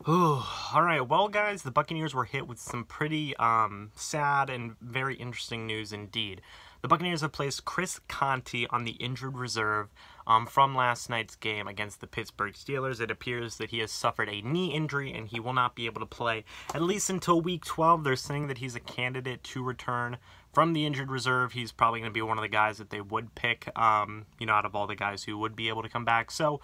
Ooh, all right. Well, guys, the Buccaneers were hit with some pretty sad and very interesting news indeed. The Buccaneers have placed Chris Conte on the injured reserve from last night's game against the Pittsburgh Steelers. It appears that he has suffered a knee injury and he will not be able to play at least until Week 12. They're saying that he's a candidate to return from the injured reserve. He's probably going to be one of the guys that they would pick, out of all the guys who would be able to come back. So,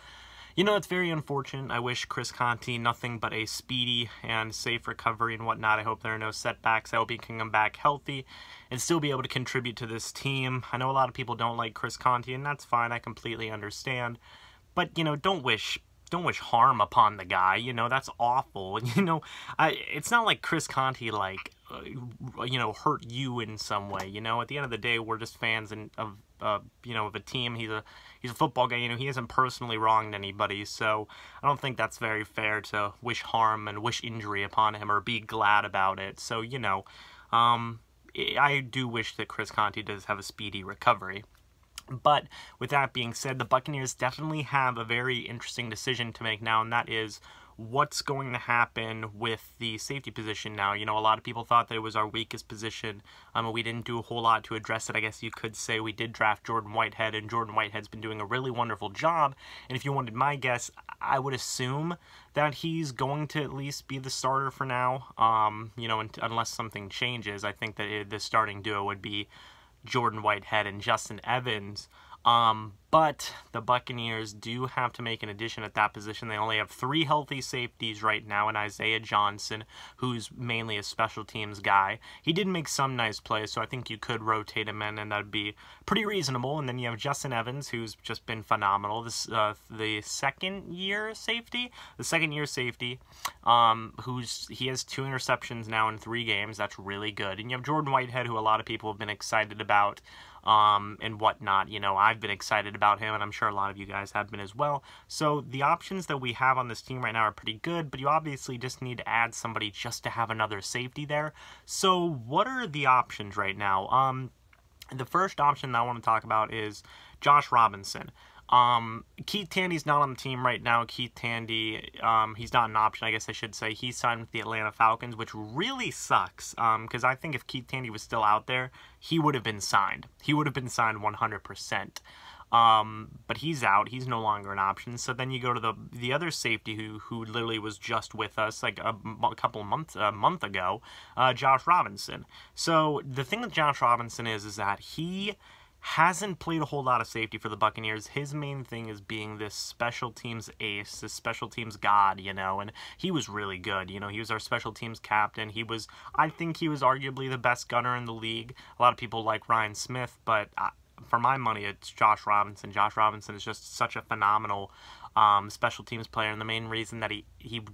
it's very unfortunate. I wish Chris Conte nothing but a speedy and safe recovery and whatnot. I hope there are no setbacks. I hope he can come back healthy and still be able to contribute to this team. I know a lot of people don't like Chris Conte, and that's fine. I completely understand. But, don't wish harm upon the guy. That's awful. It's not like Chris Conte, hurt you in some way. At the end of the day, we're just fans of a team. He's a football guy. He hasn't personally wronged anybody, so I don't think that's very fair to wish harm and wish injury upon him or be glad about it. So, I do wish that Chris Conte does have a speedy recovery. But with that being said, the Buccaneers definitely have a very interesting decision to make now, and that is what's going to happen with the safety position now. A lot of people thought that it was our weakest position. We didn't do a whole lot to address it. I guess you could say we did draft Jordan Whitehead, and Jordan Whitehead's been doing a really wonderful job. And if you wanted my guess, I would assume that he's going to at least be the starter for now. Unless something changes, I think that the starting duo would be Jordan Whitehead and Justin Evans. But the Buccaneers do have to make an addition at that position. They only have 3 healthy safeties right now, and Isaiah Johnson, who's mainly a special teams guy. He did make some nice plays, so I think you could rotate him in, and that'd be pretty reasonable. And then you have Justin Evans, who's just been phenomenal. The second year safety, he has 2 interceptions now in 3 games. That's really good. And you have Jordan Whitehead, who a lot of people have been excited about. And whatnot. I've been excited about him, and I'm sure a lot of you guys have been as well. So the options that we have on this team right now are pretty good, but you obviously just need to add somebody just to have another safety there. So what are the options right now? The first option that I want to talk about is Josh Robinson. Keith Tandy's not on the team right now. Keith Tandy, he's not an option, I guess I should say. He signed with the Atlanta Falcons, which really sucks, because I think if Keith Tandy was still out there, he would have been signed. He would have been signed 100%. But he's out. He's no longer an option. So then you go to the other safety who literally was just with us like a month ago, Josh Robinson. So the thing with Josh Robinson is that he hasn't played a whole lot of safety for the Buccaneers. His main thing is being this special teams ace, this special teams god, and he was really good. He was our special teams captain. I think he was arguably the best gunner in the league. A lot of people like Ryan Smith, but for my money, it's Josh Robinson. Josh Robinson is just such a phenomenal special teams player, and the main reason that he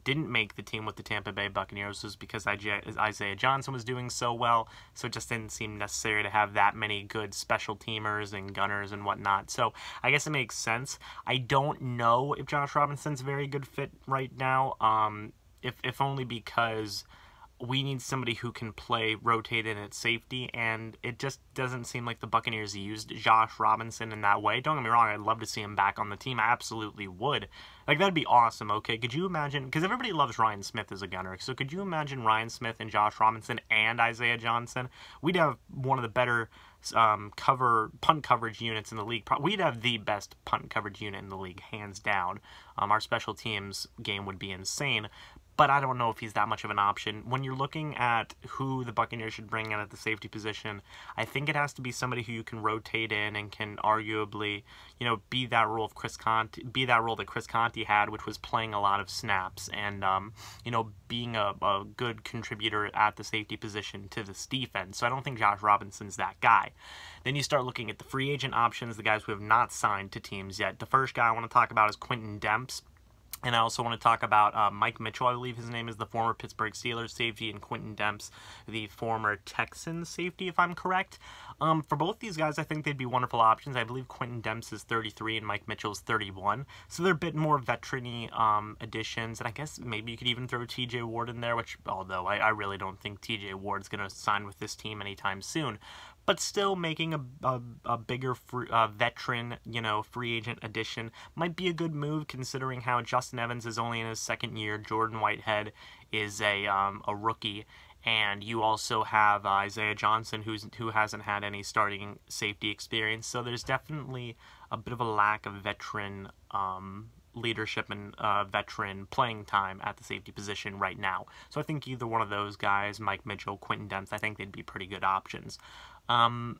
didn't make the team with the Tampa Bay Buccaneers was because Isaiah Johnson was doing so well, so it just didn't seem necessary to have that many good special teamers and gunners and whatnot. So I guess it makes sense. I don't know if Josh Robinson's a very good fit right now, if only because we need somebody who can rotate in at safety, and it just doesn't seem like the Buccaneers used Josh Robinson in that way. Don't get me wrong, I'd love to see him back on the team. I absolutely would. That'd be awesome, okay? Could you imagine, because everybody loves Ryan Smith as a gunner, so could you imagine Ryan Smith and Josh Robinson and Isaiah Johnson? We'd have one of the better punt coverage units in the league. We'd have the best punt coverage unit in the league, hands down. Our special teams game would be insane. But I don't know if he's that much of an option. When you're looking at who the Buccaneers should bring in at the safety position, I think it has to be somebody who you can rotate in and can arguably, be that role that Chris Conte had, which was playing a lot of snaps and, being a good contributor at the safety position to this defense. So I don't think Josh Robinson's that guy. Then you start looking at the free agent options, the guys who have not signed to teams yet. The first guy I want to talk about is Quentin Demps. And I also want to talk about Mike Mitchell, I believe his name is, the former Pittsburgh Steelers safety, and Quentin Demps, the former Texans safety, if I'm correct. For both these guys, I think they'd be wonderful options. I believe Quentin Demps is 33 and Mike Mitchell is 31. So they're a bit more veteran-y additions. And I guess maybe you could even throw TJ Ward in there, although I really don't think TJ Ward's going to sign with this team anytime soon. but still making a bigger veteran, free agent addition might be a good move, considering how Justin Evans is only in his second year. Jordan Whitehead is a rookie, and you also have Isaiah Johnson, who hasn't had any starting safety experience. So there's definitely a bit of a lack of veteran leadership and veteran playing time at the safety position right now. So I think either one of those guys, Mike Mitchell, Quentin Demps, I think they'd be pretty good options.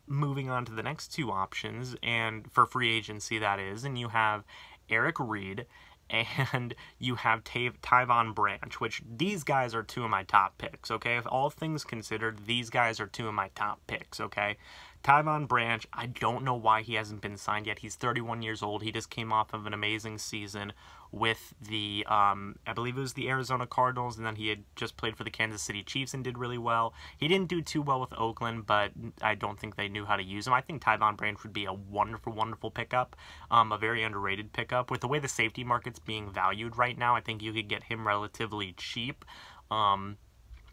Moving on to the next two options, and for free agency that is, and you have Eric Reid and you have Tyvon Branch, which these guys are two of my top picks, okay? If all things considered, these guys are two of my top picks, okay? Tyvon Branch, I don't know why he hasn't been signed yet. He's 31 years old. He just came off of an amazing season with the, I believe it was the Arizona Cardinals, and then he had just played for the Kansas City Chiefs and did really well. He didn't do too well with Oakland, but I don't think they knew how to use him. I think Tyvon Branch would be a wonderful, wonderful pickup, a very underrated pickup. With the way the safety market's being valued right now, I think you could get him relatively cheap.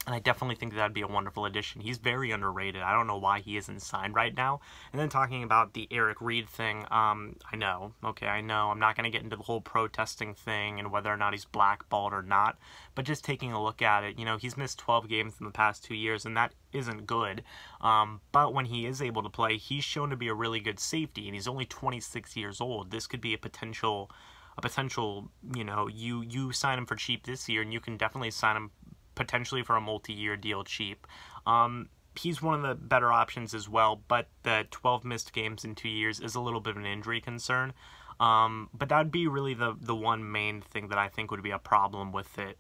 And I definitely think that'd be a wonderful addition. He's very underrated. I don't know why he isn't signed right now. And then talking about the Eric Reid thing, I know. I'm not going to get into the whole protesting thing and whether or not he's blackballed or not. But just taking a look at it, he's missed 12 games in the past 2 years, and that isn't good. But when he is able to play, he's shown to be a really good safety, and he's only 26 years old. This could be a potential, you sign him for cheap this year, and you can definitely sign him potentially for a multi-year deal cheap. He's one of the better options as well, but the 12 missed games in 2 years is a little bit of an injury concern. But that would be really the one main thing that I think would be a problem with it,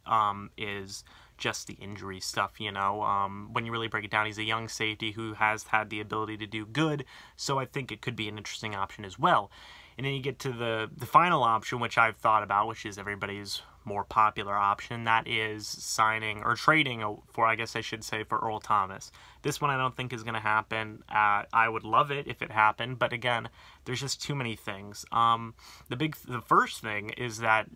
is just the injury stuff, When you really break it down, he's a young safety who has had the ability to do good, so I think it could be an interesting option as well. And then you get to the final option, which I've thought about, which is everybody's more popular option. That is signing or trading for, I guess I should say, for Earl Thomas. This one I don't think is going to happen. I would love it if it happened, but again, there's just too many things. The first thing is that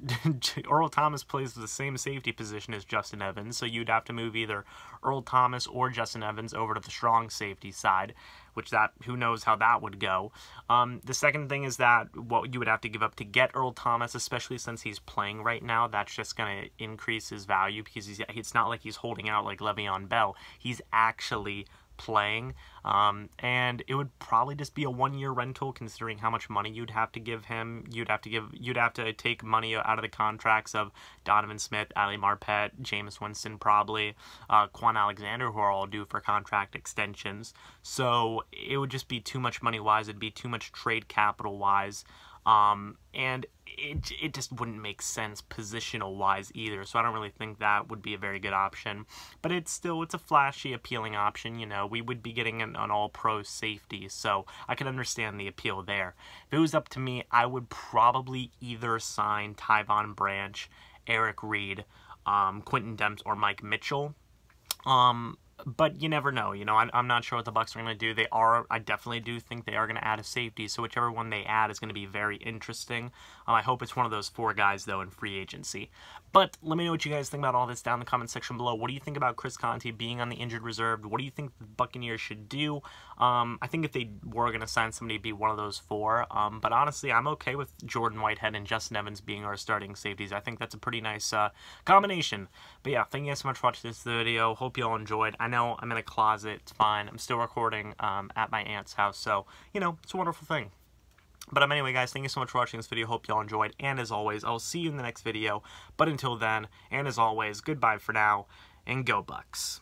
Earl Thomas plays the same safety position as Justin Evans, so you'd have to move either Earl Thomas or Justin Evans over to the strong safety side, which who knows how that would go. The second thing is that what you would have to give up to get Earl Thomas, especially since he's playing right now, that's just going to increase his value, because it's not like he's holding out like Le'Veon Bell. He's actually playing, and it would probably just be a one-year rental, considering how much money you'd have to give him. You'd have to take money out of the contracts of Donovan Smith, Ali Marpet, Jameis Winston, probably Quan Alexander, who are all due for contract extensions. So it would just be too much money-wise. It'd be too much trade capital-wise. And it just wouldn't make sense positional-wise either, so I don't really think that would be a very good option. But it's a flashy, appealing option, We would be getting an all-pro safety, so I can understand the appeal there. If it was up to me, I would probably either sign Tyvon Branch, Eric Reid, Quentin Demps, or Mike Mitchell. But you never know, I'm not sure what the Bucs are going to do. I definitely do think they are going to add a safety, so whichever one they add is going to be very interesting. I hope it's one of those 4 guys, though, in free agency. But let me know what you guys think about all this down in the comment section below. What do you think about Chris Conte being on the injured reserve? What do you think the Buccaneers should do? I think if they were going to sign somebody, it'd be one of those 4. But honestly, I'm okay with Jordan Whitehead and Justin Evans being our starting safeties. I think that's a pretty nice combination. But yeah, thank you guys so much for watching this video. Hope you all enjoyed. I know I'm in a closet. It's fine. I'm still recording at my aunt's house, so, it's a wonderful thing. But anyway, guys, thank you so much for watching this video. Hope you all enjoyed. And as always, I'll see you in the next video. But until then, and as always, goodbye for now, and go Bucs.